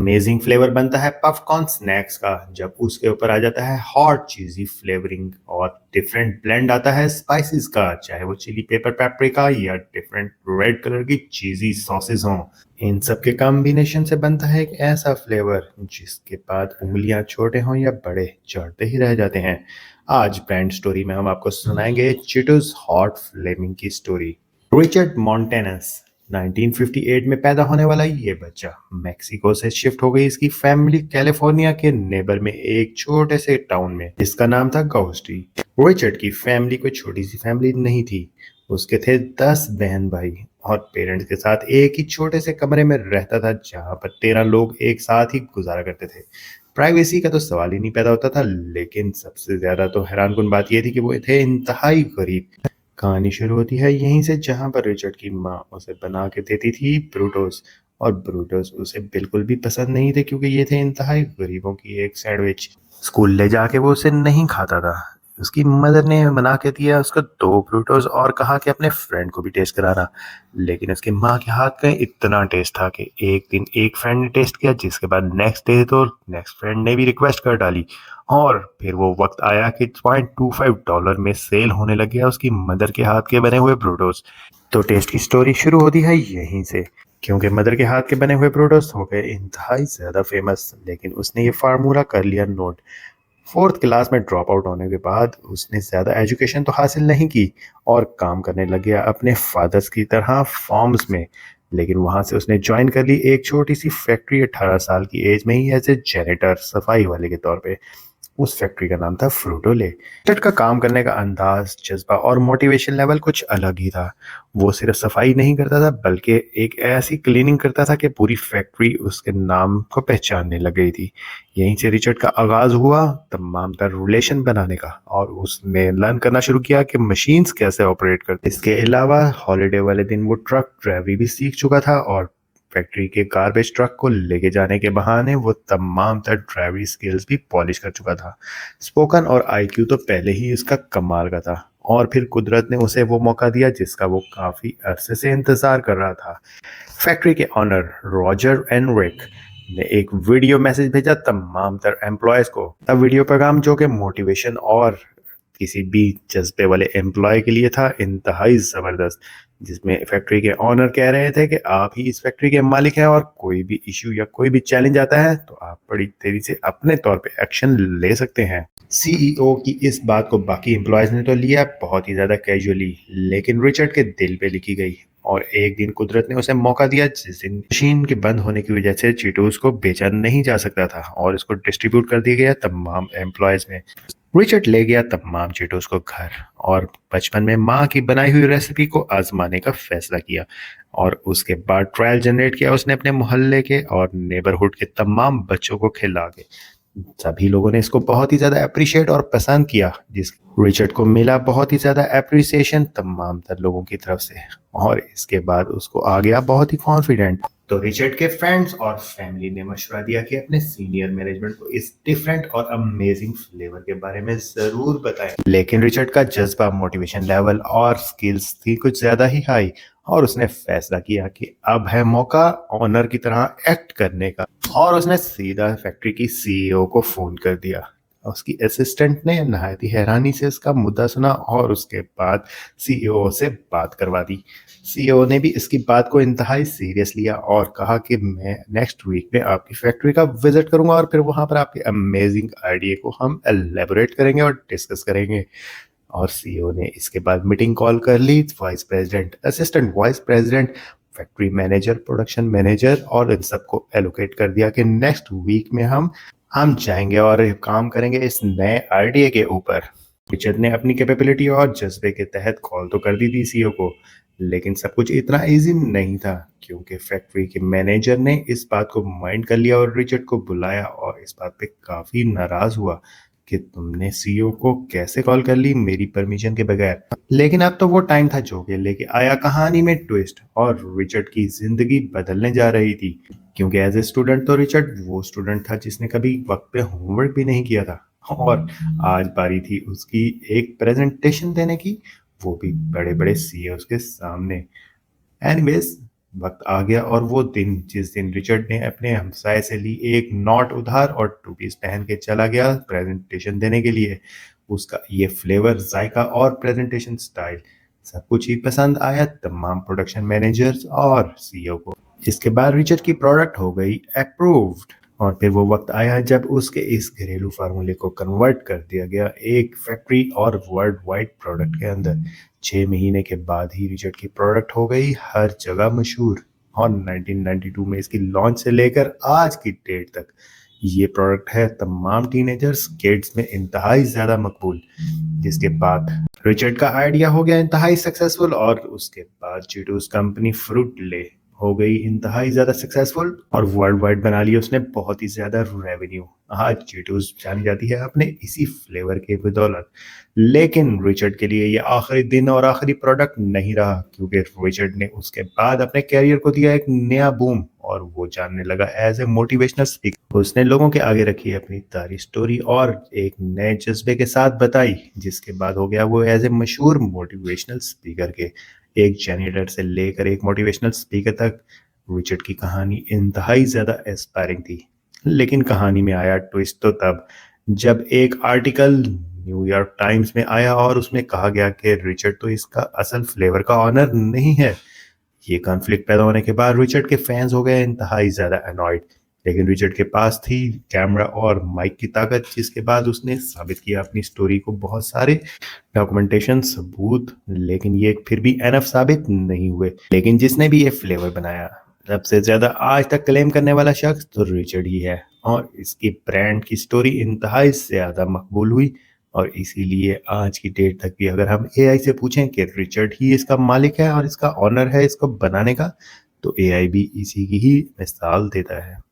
Amazing flavour बनता है popcorn snacks का जब उसके ऊपर आ जाता है हॉट चीजी फ्लेवरिंग और डिफरेंट ब्लेंड आता है स्पाइसेस का, चाहे वो चिली पेपर पेपरिका या डिफरेंट रेड कलर की चीजी सॉसेस हों। इन सब के कॉम्बिनेशन से बनता है एक ऐसा फ्लेवर जिसके बाद उंगलियां छोटे हों या बड़े चढ़ते ही रह जाते हैं। आज ब्रांड स्टोरी में हम आपको सुनाएंगे चिटोस हॉट फ्लेमिंग की स्टोरी। रिचर्ड मॉन्टेनस 1958 में पैदा होने वाला ये बच्चा मेक्सिको से शिफ्ट हो गई इसकी फैमिली कैलिफोर्निया के नेबर में एक छोटे से टाउन में जिसका नाम था गौस्टी। रिचर्ड की फैमिली कोई छोटी सी फैमिली नहीं थी। उसके थे 10 बहन भाई और पेरेंट्स के साथ एक ही छोटे से कमरे में रहता था जहां पर 13 लोग एक साथ ही गुजारा करते थे। प्राइवेसी का तो सवाल ही नहीं पैदा होता था, लेकिन सबसे ज्यादा तो हैरानकुन बात यह थी कि वो थे इंतहाई गरीब। कहानी शुरू होती है यहीं से जहां पर रिचर्ड की माँ उसे बना के देती थी ब्रूटोस। और ब्रूटोस उसे बिल्कुल भी पसंद नहीं थे क्योंकि ये थे इंतहाई गरीबों की एक सैंडविच। स्कूल ले जाके वो उसे नहीं खाता था। उसकी मदर ने बना के दिया उसको 2 ब्रूटोस और कहा कि अपने फ्रेंड को भी टेस्ट कराना। लेकिन उसकी माँ के हाथ का इतना टेस्ट था कि एक दिन एक फ्रेंड ने टेस्ट किया, जिसके बाद नेक्स्ट डे तो नेक्स्ट फ्रेंड ने भी रिक्वेस्ट कर डाली। और फिर वो वक्त आया कि $0.25 में सेल होने लग गया उसकी मदर के हाथ के बने हुए ब्रूटोस। तो टेस्ट की स्टोरी शुरू होती है यहीं से, क्योंकि मदर के हाथ के बने हुए ब्रूटोस हो गए इंतहाई ज्यादा फेमस। लेकिन उसने ये फार्मूला कर लिया नोट। फोर्थ क्लास में ड्रॉप आउट होने के बाद उसने ज्यादा एजुकेशन तो हासिल नहीं की और काम करने लग गया अपने फादर्स की तरह फॉर्म्स में। लेकिन वहां से उसने ज्वाइन कर ली एक छोटी सी फैक्ट्री 18 साल की एज में ही एज ए जेनेटर, सफाई वाले के तौर पे। उस फैक्ट्री का नाम था फ्रूटोले। टेड का काम करने का अंदाज, जज्बा और मोटिवेशन लेवल कुछ अलग ही था। वो सिर्फ सफाई नहीं करता था बल्कि एक ऐसी क्लीनिंग करता था कि पूरी फैक्ट्री उसके नाम को पहचानने लग गई थी। यहीं से रिचर्ड का आगाज हुआ तमाम तर रिलेशन बनाने का और उसने लर्न करना शुरू किया कि मशीन्स कैसे ऑपरेट करते। इसके अलावा हॉलीडे वाले दिन वो ट्रक ड्राइवरी भी सीख चुका था और फैक्ट्री के गार्बेज ट्रक को लेके जाने के बहाने वो तमाम तर ड्राइवरी स्किल्स भी पॉलिश कर चुका था। स्पोकन और आईक्यू तो पहले ही इसका कमाल का था और फिर कुदरत ने उसे वो मौका दिया जिसका वो काफी अरसे से इंतजार कर रहा था। फैक्ट्री के ऑनर रॉजर एनरिक ने एक वीडियो मैसेज भेजा तमाम तर एम्प्लॉयज को। तब वीडियो पैगाम जो कि मोटिवेशन और किसी भी जज्बे वाले एम्प्लॉय के लिए था इंतहाई जबरदस्त, जिसमें फैक्ट्री के ऑनर कह रहे थे कि आप ही इस फैक्ट्री के मालिक हैं और कोई भी इश्यू या कोई भी चैलेंज आता है तो आप बड़ी तेजी से अपने तौर पे एक्शन ले सकते हैं। सीईओ की इस बात को बाकी एम्प्लॉयज ने तो लिया बहुत ही ज्यादा कैजुअली, लेकिन रिचर्ड के दिल पे लिखी गई। और एक दिन कुदरत ने उसे मौका दिया जिस दिन मशीन के बंद होने की वजह से चीटोस को बेचा नहीं जा सकता था और इसको डिस्ट्रीब्यूट कर दिया गया तमाम एम्प्लॉयज में। रिचर्ड ले गया तमाम चीटोस को घर और बचपन में माँ की बनाई हुई रेसिपी को आजमाने का फैसला किया। और उसके बाद ट्रायल जनरेट किया उसने अपने मोहल्ले के और नेबरहुड के तमाम बच्चों को खिला के। सभी लोगों ने इसको बहुत ही ज्यादा अप्रिशिएट और पसंद किया, जिस रिचर्ड को मिला बहुत ही ज्यादा अप्रिसिएशन तमाम तर लोगों की तरफ से। और इसके बाद उसको आ गया बहुत ही कॉन्फिडेंट। तो रिचर्ड के फ्रेंड्स और फैमिली ने मशवरा दिया कि अपने सीनियर मैनेजमेंट को इस डिफरेंट और अमेजिंग फ्लेवर के बारे में जरूर बताएं। लेकिन रिचर्ड का जज्बा, मोटिवेशन लेवल और स्किल्स थी कुछ ज्यादा ही हाई और उसने फैसला किया कि अब है मौका ऑनर की तरह एक्ट करने का। और उसने सीधा फैक्ट्री की सीईओ को फोन कर दिया। उसकी असिस्टेंट ने नहायत ही हैरानी से उसका मुद्दा सुना और उसके बाद सीईओ से बात करवा दी। सीईओ ने भी इसकी बात को इंतहाई सीरियस लिया और कहा कि मैं नेक्स्ट वीक में आपकी फैक्ट्री का विजिट करूंगा और फिर वहां पर आपके अमेजिंग आइडिया को हम एलेबोरेट करेंगे और डिस्कस करेंगे। और सीईओ ने इसके बाद मीटिंग कॉल कर ली। Vice president, assistant vice president, factory manager, production manager और इन सबको एलोकेट कर दिया कि नेक्स्ट वीक में हम जाएंगे और काम करेंगे इस नए आइडिया के ऊपर। रिचर्ड ने अपनी कैपेबिलिटी और जज्बे के तहत कॉल तो कर दी थी सीईओ को, लेकिन सब कुछ इतना इजी नहीं था क्योंकि फैक्ट्री के मैनेजर ने इस बात को माइंड कर लिया और रिचर्ड को बुलाया और इस बात पे काफी नाराज हुआ कि तुमने सीईओ को कैसे कॉल कर ली मेरी परमिशन के बगैर। लेकिन अब तो वो टाइम था जो कि लेके आया कहानी में ट्विस्ट और रिचर्ड की जिंदगी बदलने जा रही थी। क्योंकि एज ए स्टूडेंट तो रिचर्ड वो स्टूडेंट था जिसने कभी वक्त पे होमवर्क भी नहीं किया था और आज बारी थी उसकी एक प्रेजेंटेशन देने की, वो भी बड़े बड़े सीईओ के सामने। एनीवेज, वक्त आ गया और वो दिन जिस दिन रिचर्ड ने अपने हमसाये से ली एक नोट उधार और टू पीस पहन के चला गया प्रेजेंटेशन देने के लिए। उसका ये फ्लेवर, जायका और प्रेजेंटेशन स्टाइल सब कुछ ही पसंद आया तमाम प्रोडक्शन मैनेजर्स और सीईओ को। इसके बाद रिचर्ड की प्रोडक्ट हो गई अप्रूव्ड और फिर वो वक्त आया जब उसके इस घरेलू फार्मूले को कन्वर्ट कर दिया गया एक फैक्ट्री और वर्ल्ड वाइड प्रोडक्ट के अंदर। 6 महीने के बाद ही रिचर्ड की प्रोडक्ट हो गई हर जगह मशहूर और 1992 में इसकी लॉन्च से लेकर आज की डेट तक ये प्रोडक्ट है तमाम टीनेजर्स किड्स में इंतहाई ज्यादा मकबूल। जिसके बाद रिचर्ड का आइडिया हो गया इंतहाई सक्सेसफुल और उसके बाद चीटोस कंपनी फ्रूट ले हो गई इंतहाई ज्यादा सक्सेसफुल और वर्ल्ड वाइड बना लिया उसने बहुत ही ज्यादा रेवेन्यू। आज चीटोस जानी जाती है अपने इसी फ्लेवर के बदौलत। लेकिन रिचर्ड के लिए ये आखिरी दिन और आखिरी प्रोडक्ट नहीं रहा क्योंकि रिचर्ड ने उसके बाद अपने कैरियर को दिया एक नया बूम और वो जानने लगा एज ए मोटिवेशनल स्पीकर। उसने लोगों के आगे रखी अपनी तारी स्टोरी और एक नए जज्बे के साथ बताई जिसके बाद हो गया वो एज ए मशहूर मोटिवेशनल स्पीकर के एक जेनिटर से लेकर एक मोटिवेशनल स्पीकर तक। रिचर्ड की कहानी इंतहाई ज्यादा इंस्पायरिंग थी लेकिन कहानी में आया ट्विस्ट तो तब जब एक आर्टिकल न्यूयॉर्क टाइम्स में आया और उसमें कहा गया कि रिचर्ड तो इसका असल फ्लेवर का ऑनर नहीं है। ये कॉन्फ्लिक्ट पैदा होने के बाद रिचर्ड के फैंस हो गए इंतहाई ज्यादा अनॉयड लेकिन रिचर्ड के पास थी कैमरा और माइक की ताकत जिसके बाद उसने साबित किया अपनी स्टोरी को बहुत सारे डॉक्यूमेंटेशन सबूत लेकिन ये फिर भी एनफ साबित नहीं हुए। लेकिन जिसने भी ये फ्लेवर बनाया सबसे ज्यादा आज तक क्लेम करने वाला शख्स तो रिचर्ड ही है और इसकी ब्रांड की स्टोरी इंतहाई ज्यादा मकबूल हुई और इसीलिए आज की डेट तक भी अगर हम एआई से पूछें कि रिचर्ड ही इसका मालिक है और इसका ऑनर है इसको बनाने का तो एआई भी इसी की ही मिसाल देता है।